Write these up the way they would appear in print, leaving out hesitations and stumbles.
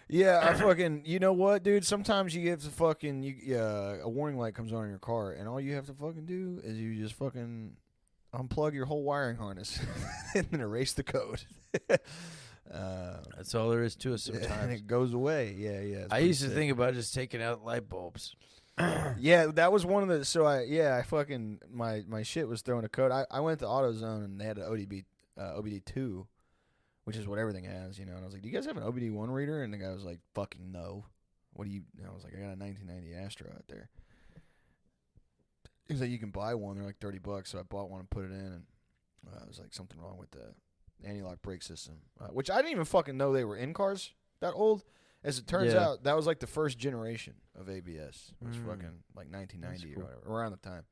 Yeah, I fucking. You know what, dude? Sometimes you have to fucking. A warning light comes on in your car, and all you have to fucking do is you just fucking unplug your whole wiring harness and then erase the code. That's all there is to it And sometimes. it goes away. Yeah, yeah. I used to think about just taking out light bulbs. Yeah, that was one of the. So I fucking my shit was throwing a code. I went to AutoZone and they had an OBD2, which is what everything has, And I was like, "Do you guys have an OBD1 reader?" And the guy was like, "Fucking no." What do you? And I was like, "I got a 1990 Astra out there." He's like, "You can buy one. They're like $30." So I bought one and put it in, and it was like something wrong with the anti-lock brake system, which I didn't even fucking know they were in cars that old. As it turns out, that was like the first generation of ABS. It was fucking like 1990 or whatever, around the time.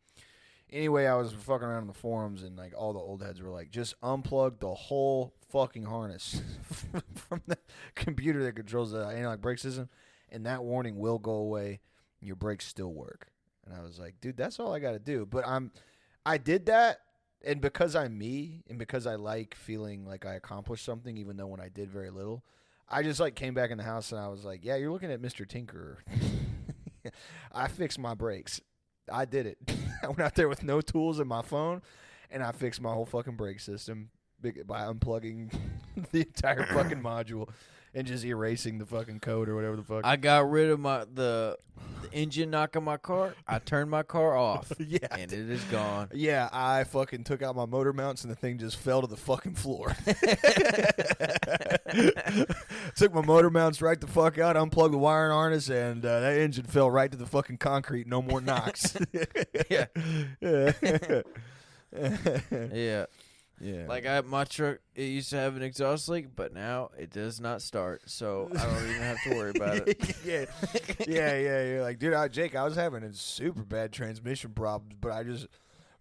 Anyway, I was fucking around in the forums, and like all the old heads were like, just unplug the whole fucking harness from the computer that controls the anti-lock brake system, and that warning will go away, and your brakes still work. And I was like, dude, that's all I got to do. But I did that, and because I'm me, and because I like feeling like I accomplished something, even though when I did very little, I just like came back in the house and I was like, yeah, you're looking at Mr. Tinkerer. I fixed my brakes. I did it. I went out there with no tools in my phone, and I fixed my whole fucking brake system by unplugging the entire fucking module and just erasing the fucking code or whatever the fuck. I got rid of the engine knock on my car. I turned my car off. Yeah, and it is gone. Yeah, I fucking took out my motor mounts and the thing just fell to the fucking floor. Took my motor mounts right the fuck out, unplugged the wiring harness, and that engine fell right to the fucking concrete. No more knocks. Yeah. Yeah. Yeah. Like my truck, it used to have an exhaust leak, but now it does not start, so I don't even have to worry about it. Yeah. Like, dude, Jake, I was having a super bad transmission problems, but I just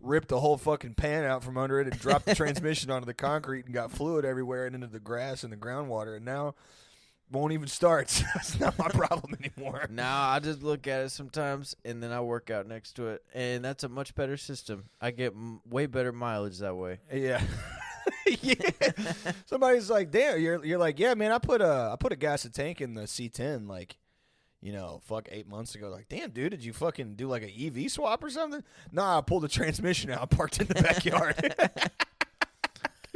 ripped the whole fucking pan out from under it and dropped the transmission onto the concrete and got fluid everywhere and into the grass and the groundwater, and now won't even start. So it's not my problem anymore. Now I just look at it sometimes, and then I work out next to it, and that's a much better system. I get way better mileage that way. Yeah. Yeah. Somebody's like, "Damn," you're like, "Yeah, man, I put a gas tank in the C10 like, 8 months ago." Like, "Damn, dude, did you fucking do like an EV swap or something?" Nah, I pulled the transmission out, parked in the backyard.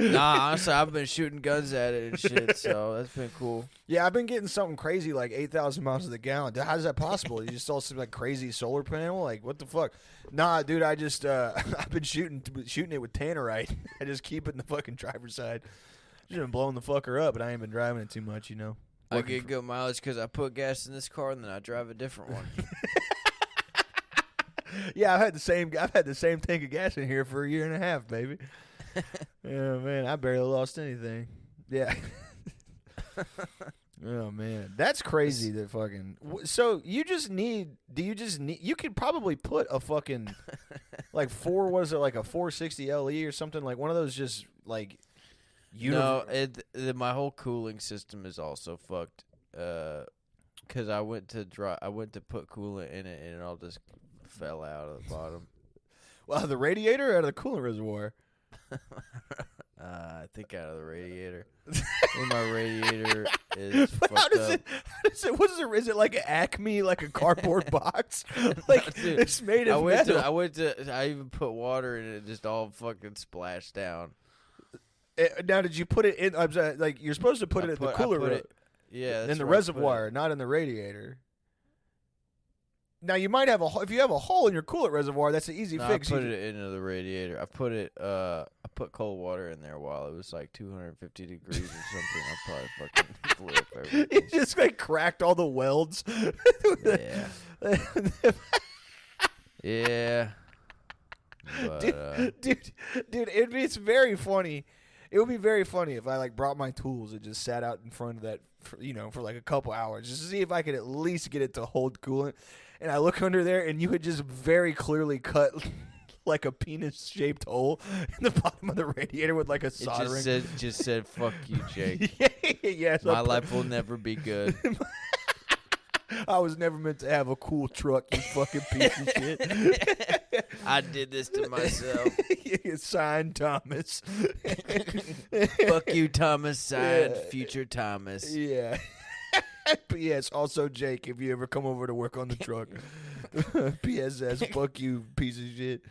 Nah, honestly, I've been shooting guns at it and shit, so that's been cool. Yeah, I've been getting something crazy like 8,000 miles to the gallon. How's that possible? You just saw some like crazy solar panel? Like, what the fuck? Nah, dude, I just I've been shooting it with tannerite. I just keep it in the fucking driver's side. Just been blowing the fucker up, but I ain't been driving it too much, I get good mileage because I put gas in this car and then I drive a different one. Yeah, I've had the same tank of gas in here for a year and a half, baby. Yeah, man, I barely lost anything. Yeah. Oh man, that's crazy. That fucking. So you could probably put a fucking like like a 460 LE or something, like one of those just like. No, my whole cooling system is also fucked. Because I went to put coolant in it and it all just fell out of the bottom. Well, the radiator or out of the coolant reservoir? I think out of the radiator. And my radiator is fucked How does up. it? Is it like an Acme, like a cardboard box? Like Dude, it's made of metal. I even put water in it, it just all fucking splashed down. Now, did you put it in? Like you're supposed to put it in the cooler, in the reservoir, not in the radiator. Now you might have if you have a hole in your coolant reservoir, that's an easy fix. I put it into the radiator. I put cold water in there while it was like 250 degrees or something. I probably fucking blew up everything. It just like cracked all the welds. Yeah. Yeah. But, dude, it's very funny. It would be very funny if I like brought my tools and just sat out in front of that, for like a couple hours, just to see if I could at least get it to hold coolant. And I look under there, and you had just very clearly cut like a penis-shaped hole in the bottom of the radiator with like a soldering. It just said, "Fuck you, Jake." Yeah, so my life will never be good. I was never meant to have a cool truck, you fucking piece of shit. I did this to myself. Signed, Thomas. Fuck you, Thomas. Signed, future Thomas. Yeah. P.S. Also, Jake, if you ever come over to work on the truck, P.S.S. Fuck you, piece of shit.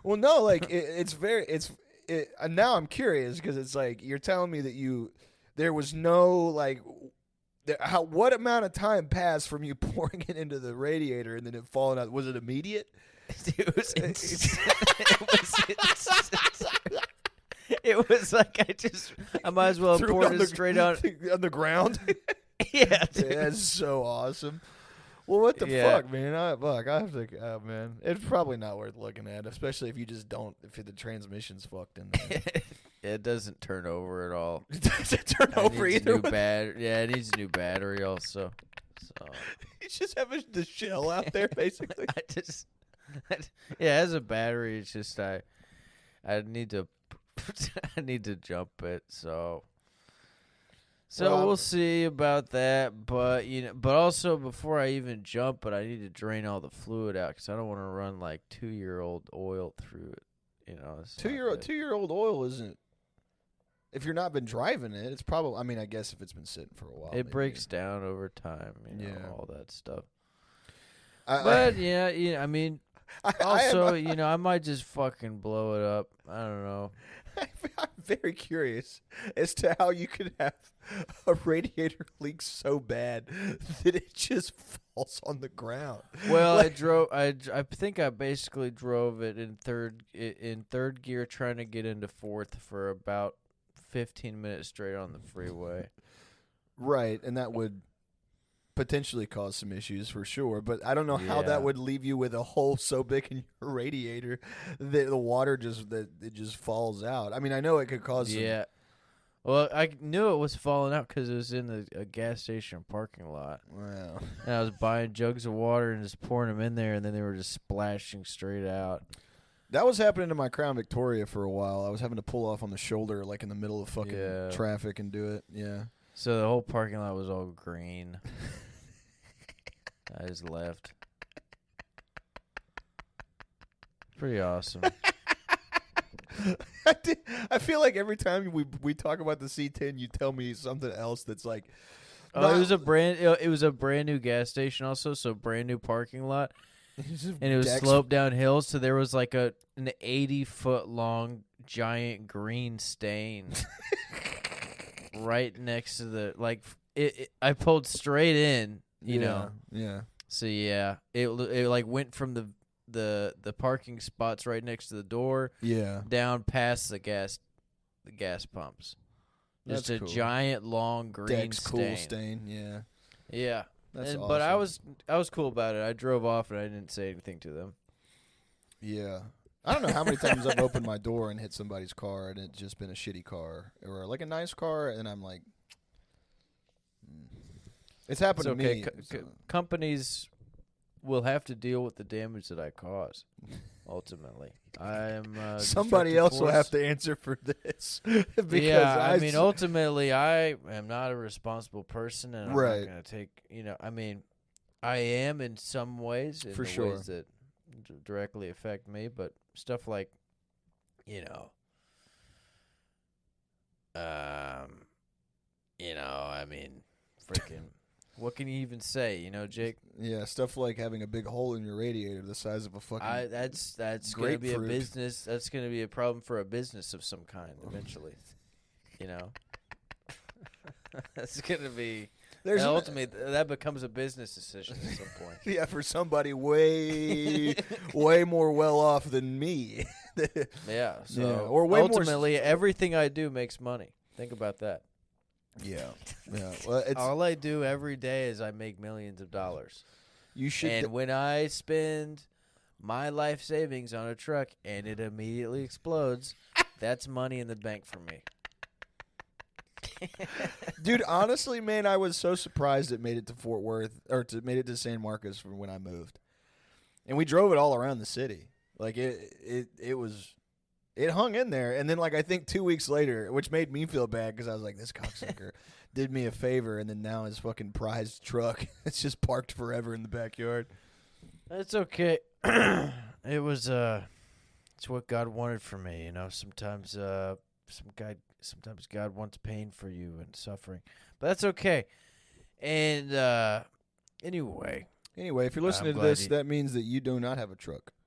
Well, no, like now I'm curious because it's like you're telling me that there was no like. What amount of time passed from you pouring it into the radiator and then it falling out? Was it immediate? It was It was like I might as well have poured it straight on the ground. Yeah, dude. That's so awesome. Well, what the fuck, man? I have to, man. It's probably not worth looking at, especially if you just don't, if the transmission's fucked in there. It doesn't turn over at all. It doesn't turn over either. Yeah, it needs a new battery also. So you just have the shell out there, basically. It has a battery. It's just I need to I need to jump it. So we'll see about that. But but also before I even jump it, I need to drain all the fluid out because I don't want to run like 2-year-old oil through it. Two-year-old oil isn't. If you're not been driving it, it's probably. I mean, I guess if it's been sitting for a while, it breaks down over time. All that stuff. I mean, I might just fucking blow it up. I don't know. I'm very curious as to how you could have a radiator leak so bad that it just falls on the ground. Well, I think I basically drove it in third gear, trying to get into fourth for about 15 minutes straight on the freeway. Right, and that would potentially cause some issues for sure, but I don't know how that would leave you with a hole so big in your radiator that the water just falls out. I mean, I know it could cause some. Well, I knew it was falling out because it was in a gas station parking lot. Wow. And I was buying jugs of water and just pouring them in there, and then they were just splashing straight out. That was happening to my Crown Victoria for a while. I was having to pull off on the shoulder like in the middle of fucking traffic and do it. Yeah. So the whole parking lot was all green. I just left. Pretty awesome. I feel like every time we talk about the C10, you tell me something else that's like. It was a brand new gas station also, so brand new parking lot, and it was sloped down hills. So there was like an 80-foot long giant green stain right next to the I pulled straight in, you know. Yeah. So it like went from the parking spots right next to the door, down past the gas pumps. Just That's a cool. Giant long green cool stain. Yeah. That's awesome. But I was cool about it. I drove off and I didn't say anything to them. Yeah. I don't know how many times I've opened my door and hit somebody's car and it's just been a shitty car or like a nice car, and I'm like, it's happened to me. Companies will have to deal with the damage that I cause. Ultimately, I am. Somebody else will have to answer for this. Because ultimately, I am not a responsible person, and I'm not going to take. I am in some ways, in ways that directly affect me, but stuff like, freaking. What can you even say, Jake? Yeah, stuff like having a big hole in your radiator the size of a fucking that's going to be a business. That's going to be a problem for a business of some kind eventually. That's going to be... ultimately, that becomes a business decision at some point. Yeah, for somebody way more well off than me. Yeah, so or way ultimately, everything I do makes money. Think about that. Yeah. Well, all I do every day is I make millions of dollars. You should. And when I spend my life savings on a truck and it immediately explodes, that's money in the bank for me. Dude, honestly, man, I was so surprised it made it to Fort Worth made it to San Marcos from when I moved, and we drove it all around the city. Like it hung in there, and then I think 2 weeks later, which made me feel bad because I was like, this cocksucker did me a favor, and then now his fucking prized truck it's just parked forever in the backyard. That's okay. It was it's what God wanted for me, Sometimes some guy Sometimes God wants pain for you and suffering, but that's okay. And anyway, if you're listening to glad this, that means that you do not have a truck.